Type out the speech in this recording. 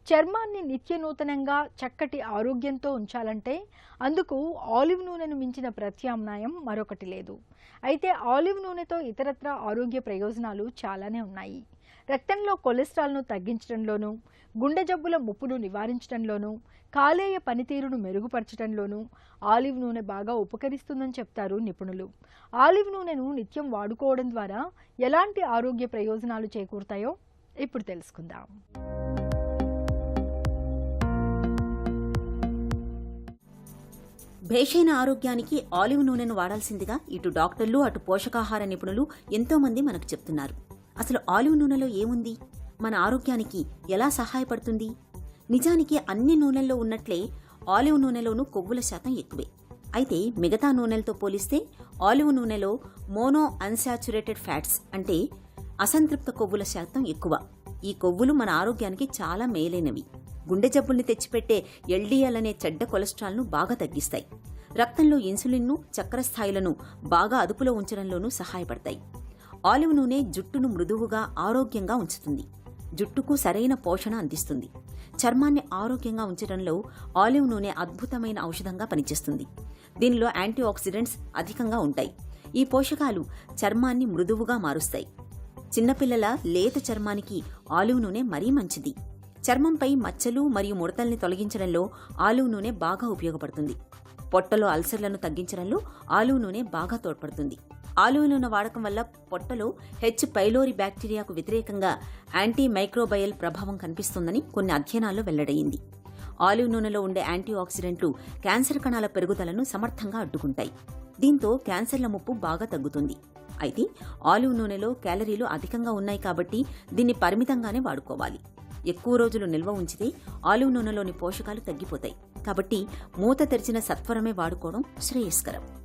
చర్మాన్ని నిత్య నూతనంగా చక్కటి ఆరోగ్యంతో ఉంచాలంటే అందుకు ఆలివ్ నూనెను మించిన ప్రత్యామ్నాయం మరొకటి లేదు. అయితే ఆలివ్ నూనెతో ఇతరత్ర ఆరోగ్య ప్రయోజనాలు చాలానే ఉన్నాయి. రక్తంలో కొలెస్ట్రాల్ను తగ్గించడంలోనూ, గుండె జబ్బుల ముప్పును నివారించడంలోనూ, కాలేయ పనితీరును మెరుగుపరచడంలోనూ ఆలివ్ నూనె బాగా ఉపకరిస్తుందని చెప్తారు నిపుణులు. ఆలివ్ నూనెను నిత్యం వాడుకోవడం ద్వారా ఎలాంటి ఆరోగ్య ప్రయోజనాలు చేకూరుతాయో ఇప్పుడు తెలుసుకుందాం. భేషైన ఆరోగ్యానికి ఆలివ్ నూనెను వాడాల్సిందిగా ఇటు డాక్టర్లు అటు పోషకాహార నిపుణులు ఎంతో మంది మనకు చెప్తున్నారు. అసలు ఆలివ్ నూనెలో ఏముంది, మన ఆరోగ్యానికి ఎలా సహాయపడుతుంది? నిజానికి అన్ని నూనెల్లో ఉన్నట్లే ఆలివ్ నూనెలోనూ కొవ్వుల శాతం ఎక్కువే. అయితే మిగతా నూనెలతో పోలిస్తే ఆలివ్ నూనెలో మోనో అన్సాచురేటెడ్ ఫ్యాట్స్ అంటే అసంతృప్త కొవ్వుల శాతం ఎక్కువ. ఈ కొవ్వులు మన ఆరోగ్యానికి చాలా మేలైనవి. గుండె జబ్బుల్ని తెచ్చిపెట్టే ఎల్డీఎల్ అనే చెడ్డ కొలెస్ట్రాల్ను బాగా తగ్గిస్తాయి. రక్తంలో ఇన్సులిన్ను, చక్కెర స్థాయిలను బాగా అదుపులో ఉంచడంలోనూ సహాయపడతాయి. ఆలివ్ నూనె జుట్టును మృదువుగా, ఆరోగ్యంగా ఉంచుతుంది. జుట్టుకు సరైన పోషణ అందిస్తుంది. చర్మాన్ని ఆరోగ్యంగా ఉంచడంలో ఆలివ్ నూనె అద్భుతమైన ఔషధంగా పనిచేస్తుంది. దీనిలో యాంటీ ఆక్సిడెంట్స్ అధికంగా ఉంటాయి. ఈ పోషకాలు చర్మాన్ని మృదువుగా మారుస్తాయి. చిన్నపిల్లల లేత చర్మానికి ఆలివ్ నూనె మరీ మంచిది. చర్మంపై మచ్చలు మరియు ముడతల్ని తొలగించడంలో ఆలివ్ నూనె బాగా ఉపయోగపడుతుంది. పొట్టలో అల్సర్లను తగ్గించడంలో ఆలివ్ నూనె బాగా తోడ్పడుతుంది. ఆలివ్ నూనె వాడకం వల్ల పొట్టలో హెచ్ పైలోరి బ్యాక్టీరియాకు వ్యతిరేకంగా యాంటీ మైక్రోబయల్ ప్రభావం కనిపిస్తుందని కొన్ని అధ్యయనాల్లో వెల్లడైంది. ఆలివ్ నూనెలో ఉండే యాంటీ ఆక్సిడెంట్లు క్యాన్సర్ కణాల పెరుగుదలను సమర్థంగా అడ్డుకుంటాయి. దీంతో క్యాన్సర్ల ముప్పు బాగా తగ్గుతుంది. అయితే ఆలివ్ నూనెలో క్యాలరీలు అధికంగా ఉన్నాయి కాబట్టి దీన్ని పరిమితంగానే వాడుకోవాలి. ఎక్కువ రోజులు నిల్వ ఉంచితే ఆలివ్ నూనెలోని పోషకాలు తగ్గిపోతాయి. కాబట్టి మూత తెరిచిన సత్వరమే వాడుకోవడం శ్రేయస్కరం.